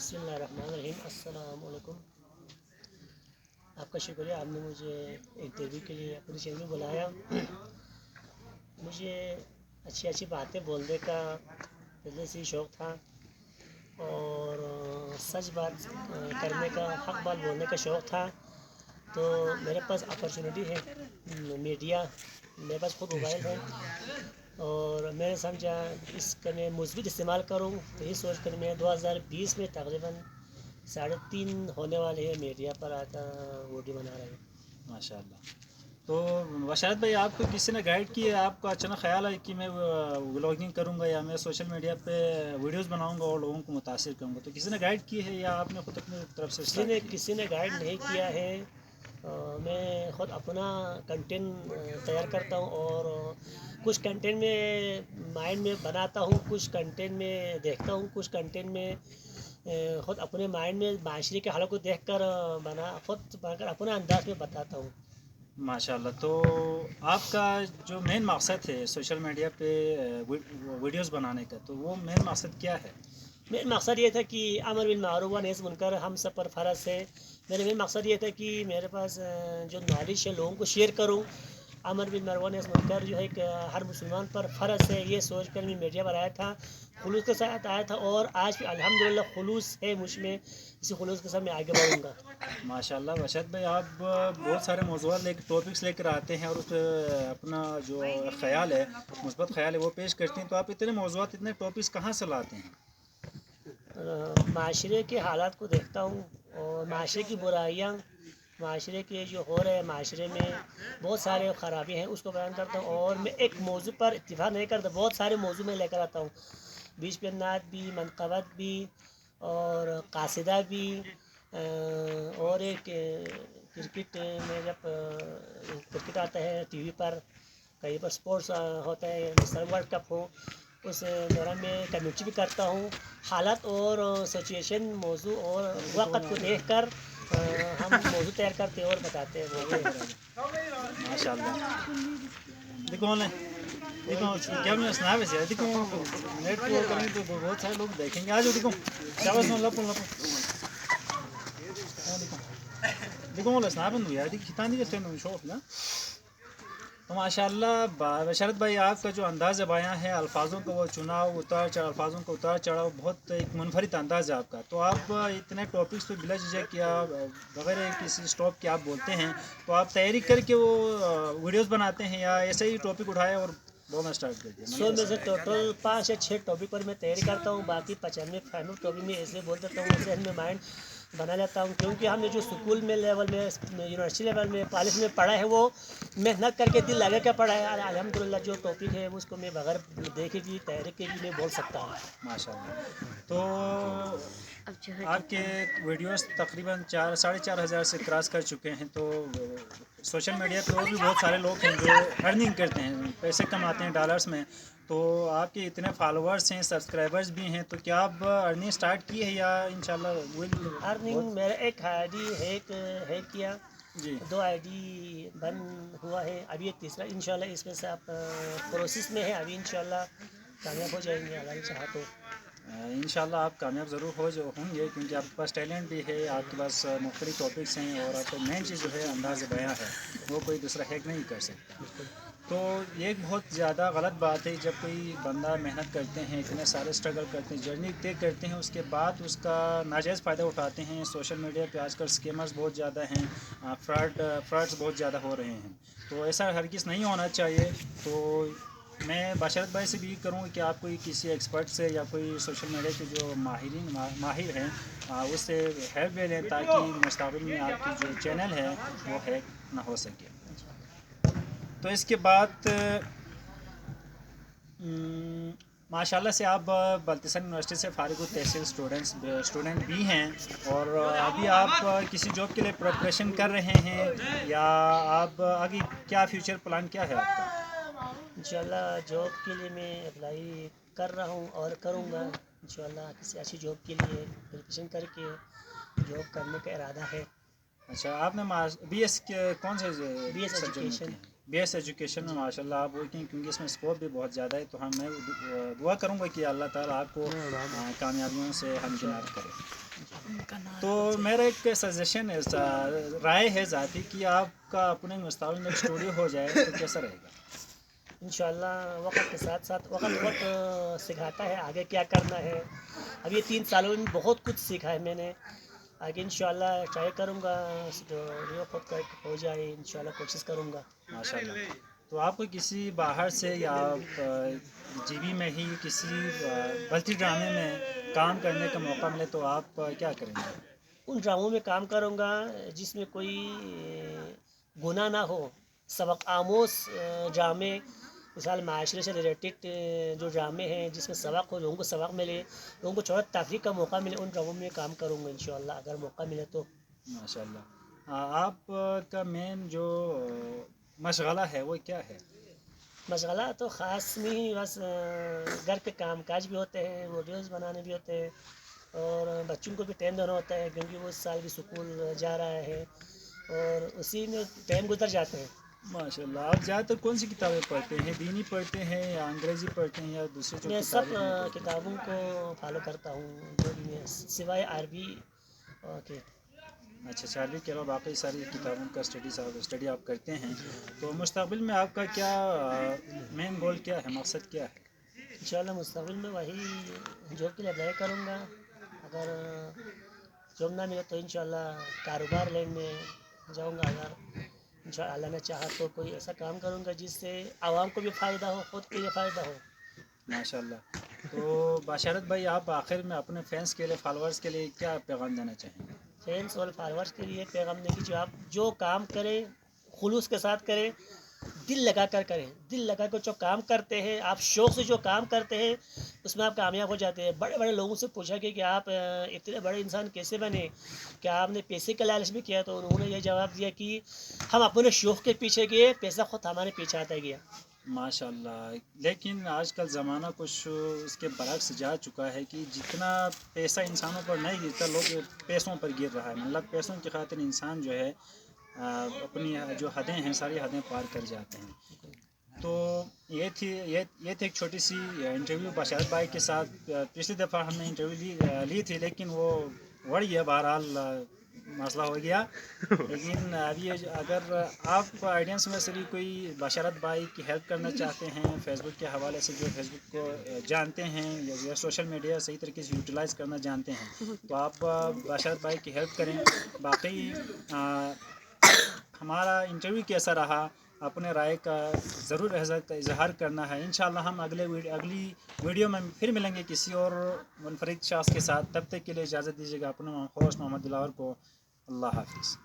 बिस्मिल्लाहिर्रहमानिर्रहीम। अस्सलाम वालेकुम। आपका शुक्रिया, आपने मुझे इंटरव्यू के लिए अपने चैनल में बुलाया। मुझे अच्छी अच्छी बातें बोलने का पहले से ही शौक़ था और सच बात करने का, हक बात बोलने का शौक़ था। तो मेरे पास अपॉर्चुनिटी है, मीडिया, मेरे पास खुद मोबाइल है और मैंने समझा इसका मैं मुस्बित इस्तेमाल करूँ। तो ये सोच कर मैं 2020 में तकरीबन 3.5 होने वाले हैं मीडिया पर आकर वीडियो बना रहे हैं। माशाल्लाह। तो वशारत भाई, आपको किसी ने गाइड किया, आपको अचानक ख्याल है कि मैं व्लॉगिंग करूंगा या मैं सोशल मीडिया पे वीडियोस बनाऊंगा और लोगों को मुतासिर करूंगा, तो किसी ने गाइड की है या आपने खुद अपनी तरफ से स्टार्ट किया? किसी ने गाइड नहीं किया है। मैं ख़ुद अपना कंटेंट तैयार करता हूँ और कुछ कंटेंट में माइंड में बनाता हूँ, कुछ कंटेंट में देखता हूँ, कुछ कंटेंट में ख़ुद अपने माइंड में माशरे के हालों को देख कर ख़ुद बनाकर अपना अंदाज में बताता हूँ। माशाल्लाह। तो आपका जो मेन मकसद है सोशल मीडिया पे वीडियोस बनाने का, तो वो मेन मकसद क्या है? मेरा मकसद ये था कि अमर बिल मारूफ व नही मुनकर हम सब पर फ़र्ज़ है। मेरा मकसद ये था कि मेरे पास जो नॉलेज है लोगों को शेयर करूं। अमर बिल मारूफ व नही मुनकर जो है कि हर मुसलमान पर फ़र्ज़ है, ये सोच कर मैं मीडिया पर आया था, खुलूस के साथ आया था और आज भी अल्हम्दुलिल्लाह खुलूस है मुझ में। इसी खुलूस के साथ मैं आगे बढ़ूँगा। माशाल्लाह वशारत भाई, आप बहुत सारे मौज़ूआत लेकर, टॉपिक्स लेकर आते हैं और उस पर अपना जो ख्याल है, मुस्बत ख्याल है, वो पेश करते हैं। तो आप इतने मौज़ूआत, इतने टॉपिक्स कहाँ से लाते हैं? माशरे के हालात को देखता हूँ और माशरे की बुराइयाँ, माशरे के जो हो रहे हैं, माशरे में बहुत सारे ख़राबी हैं, उसको बयान करता हूँ। और मैं एक मौजू पर इत्तिफाक नहीं करता, बहुत सारे मौजू में लेकर आता हूँ। बीच पे नात भी, मनक़बत भी और कासिदा भी और एक क्रिकेट में जब क्रिकेट आता है टीवी पर, कहीं पर स्पोर्ट्स होता है, मिस्टर वर्ल्ड कप हो, उस दौरान मैं कमेंट्री भी करता हूँ। हालात और सिचुएशन, मौजू और वक़्त को देख कर हम मौजू तैयार करते हैं और बताते हैं। माशाल्लाह। देखो ना, देखो क्या मैं सुना वैसे है, देखो नेट को करेंगे तो बहुत सारे लोग देखेंगे। आ जाओ, देखो क्या बस लपो लपो, देखो मोला सुना बंद यार, देखो कितना नहीं करते शौक ना। तो माशाल्लाह बशरत भाई, आपका जो अंदाज़ बयां है, अल्फाजों का वो चुनाव, उतार चढ़ाव, अल्फाजों का उतार चढ़ाव, बहुत एक मुनफरिद अंदाज़ है आपका। तो आप इतने टॉपिक्स तो बिला झिझक या बगैर किसी स्टॉप के आप बोलते हैं, तो आप तैयारी करके वो वीडियोस बनाते हैं या ऐसे ही टॉपिक उठाए और बोलना स्टार्ट कर दिया? 100 में से टोटल 5 या 6 टॉपिक पर मैं तैयारी करता हूँ, बाकी 95 फाइनल टॉपिक में ऐसे बोल देता हूँ, ऐसे में माइंड बना लेता हूँ। क्योंकि हमने जो स्कूल में लेवल में, यूनिवर्सिटी लेवल में, कॉलेज में पढ़ा है, वो मेहनत करके दिल लगा के पढ़ा है। अल्हम्दुलिल्लाह जो टॉपिक है उसको मैं बगैर देखे भी, तैयारी के भी मैं बोल सकता हूँ। माशाल्लाह। तो आपके वीडियोस तकरीबन 4-4,500 से क्रॉस कर चुके हैं। तो सोशल मीडिया पे और भी बहुत सारे लोग हैं जो अर्निंग करते हैं, पैसे कमाते हैं डॉलर्स में। तो आपके इतने फॉलोअर्स हैं, सब्सक्राइबर्स भी हैं, तो क्या आप अर्निंग स्टार्ट की है या इंशाल्लाह अर्निंग मेरा एक आईडी है किया, जी 2 आईडी बंद हुआ है, अभी एक तीसरा इंशाल्लाह इसमें से आप प्रोसेस में है, अभी इंशाल्लाह कामयाब हो जाएंगे अल्लाह चाहा तो। इंशाल्लाह आप कामयाब ज़रूर होंगे, क्योंकि आपके पास टैलेंट भी है, आपके पास मुख्तलिफ टॉपिक्स हैं और आपका मेन चीज़ जो है अंदाज़ बयां है, वो कोई दूसरा हैक नहीं कर सकता। तो ये एक बहुत ज़्यादा गलत बात है जब कोई बंदा मेहनत करते हैं, इतने सारे स्ट्रगल करते हैं, जर्नी तय करते हैं, उसके बाद उसका नाजायज़ फ़ायदा उठाते हैं। सोशल मीडिया पे आजकल स्कैमर्स बहुत ज़्यादा हैं, फ्रॉड्स बहुत ज़्यादा हो रहे हैं। तो ऐसा हरगिज़ नहीं होना चाहिए। तो मैं बाशरत भाई से भी करूँगा कि आप कोई किसी एक्सपर्ट से या कोई सोशल मीडिया के जो माहिर हैं उससे हेल्प ले लें, ताकि मुस्तक़बिल में आपकी जो चैनल है वो हैक ना हो सके। तो इसके बाद माशाल्लाह से आप बल्तिस्तान यूनिवर्सिटी से फ़ारिग तहसील स्टूडेंट भी हैं, और अभी आप किसी जॉब के लिए प्रिपरेशन कर रहे हैं या आप आगे क्या फ्यूचर प्लान क्या है आपका? इंशाल्लाह जॉब के लिए मैं अप्लाई कर रहा हूँ और करूँगा। इंशाल्लाह किसी अच्छी जॉब के लिए प्रिपरेशन करके जॉब करने का इरादा है। अच्छा, आपने BS कौन से BS सब्जेक्ट में एजुकेशन। की? BS एजुकेशन में माशाल्लाह आप वर्किंग, क्योंकि इसमें स्कोप भी बहुत ज़्यादा है। तो मैं दुआ करूँगा कि अल्लाह ताला आपको कामयाबियों से हमकिनार करे। تو میرا ایک سجیشن ہے، رائے ہے ذاتی کہ آپ کا اپنے مستقبل میں اسٹوڈیو ہو جائے تو کیسا رہے گا؟ انشاءاللہ وقت کے ساتھ ساتھ وقت سکھاتا ہے آگے کیا کرنا ہے. اب یہ 3 سالوں میں بہت کچھ سیکھا ہے میں نے. آگے انشاءاللہ ٹرائی کروں گا اسٹوڈیو خود کا ایک ہو جائے، انشاءاللہ کوشش کروں گا. ماشاء اللہ. تو آپ کو کسی باہر سے یا جی بی میں ہی کسی بلتی ڈرامے میں کام کرنے کا موقع ملے تو آپ کیا کریں گے؟ ان ڈراموں میں کام کروں گا جس میں کوئی گناہ نہ ہو، سبق آموز ڈرامے، مثال معاشرے سے ریلیٹڈ جو ڈرامے ہیں جس میں سبق ہو، لوگوں کو سبق ملے، لوگوں کو تھوڑا تفریح کا موقع ملے، ان ڈراموں میں کام کروں گا انشاءاللہ اگر موقع ملے تو. ماشاء اللہ. آپ کا مین جو مشغلہ ہے وہ کیا ہے؟ مشغلہ تو خاص نہیں، بس گھر کے کام کاج بھی ہوتے ہیں، ویڈیوز بنانے بھی ہوتے ہیں، اور بچوں کو بھی ٹائم دینا ہوتا ہے کیونکہ وہ اس سال بھی اسکول جا رہا ہے اور اسی میں ٹائم گزر جاتے ہیں. ماشاء اللہ. آپ زیادہ تر کون سی کتابیں پڑھتے ہیں؟ دینی پڑھتے ہیں یا انگریزی پڑھتے ہیں یا دوسری جو میں سب کتابیں ہیں پڑھتے ہیں؟ کتابوں کو فالو کرتا ہوں جو بھی میں سوائے عربی کے. اچھا، عربی کے علاوہ باقی ساری کتابوں کا اسٹڈی آپ کرتے ہیں. جی تو مستقبل میں آپ کا کیا مین گول کیا ہے، مقصد کیا ہے؟ انشاءاللہ مستقبل میں وہی جاب کے لیے اپلائی کروں گا. اگر جاب نہ ملے تو انشاءاللہ کاروبار لائن میں جاؤں گا. اگر انشاءاللہ اللہ نے چاہا تو کوئی ایسا کام کروں گا جس سے عوام کو بھی فائدہ ہو، خود کے لیے فائدہ ہو. ماشاء اللہ. تو بشارت بھائی، آپ آخر میں اپنے فینس کے لیے، فالوورس کے لیے کیا پیغام دینا چاہیں گے؟ فینس اور فالوورس کے لیے پیغام دیں کہ آپ جو کام کریں خلوص کے ساتھ کریں، دل لگا کر کریں. دل لگا کر جو کام کرتے ہیں، آپ شوق سے جو کام کرتے ہیں اس میں آپ کامیاب ہو جاتے ہیں. بڑے بڑے لوگوں سے پوچھا کہ آپ اتنے بڑے انسان کیسے بنے، کیا آپ نے پیسے کا لالچ بھی کیا؟ تو انہوں نے یہ جواب دیا کہ ہم اپنے شوق کے پیچھے گئے، پیسہ خود ہمارے پیچھے آتا گیا. ماشاء اللہ. لیکن آج کل زمانہ کچھ اس کے برعکس جا چکا ہے کہ جتنا پیسہ انسانوں پر نہیں گرتا، لوگ پیسوں پر گر رہا ہے. مطلب پیسوں کی خاطر انسان جو ہے اپنی جو حدیں ہیں ساری حدیں پار کر جاتے ہیں. تو یہ تھی ایک چھوٹی سی انٹرویو بشارت بھائی کے ساتھ. پچھلی دفعہ ہم نے انٹرویو لی تھی لیکن وہ بڑھ گیا، بہرحال مسئلہ ہو گیا. لیکن ابھی اگر آپ آڈینس میں سے بھی کوئی بشارت بھائی کی ہیلپ کرنا چاہتے ہیں فیس بک کے حوالے سے، جو فیس بک کو جانتے ہیں یا سوشل میڈیا صحیح طریقے سے یوٹیلائز کرنا جانتے ہیں، تو آپ بشارت بھائی کی ہیلپ کریں. باقی ہمارا انٹرویو کیسا رہا، اپنے رائے کا ضرور اظہار کرنا ہے. انشاءاللہ ہم اگلی ویڈیو میں پھر ملیں گے کسی اور منفرد شخص کے ساتھ. تب تک کے لیے اجازت دیجیے گا اپنے ہوسٹ محمد دلاور کو. اللہ حافظ.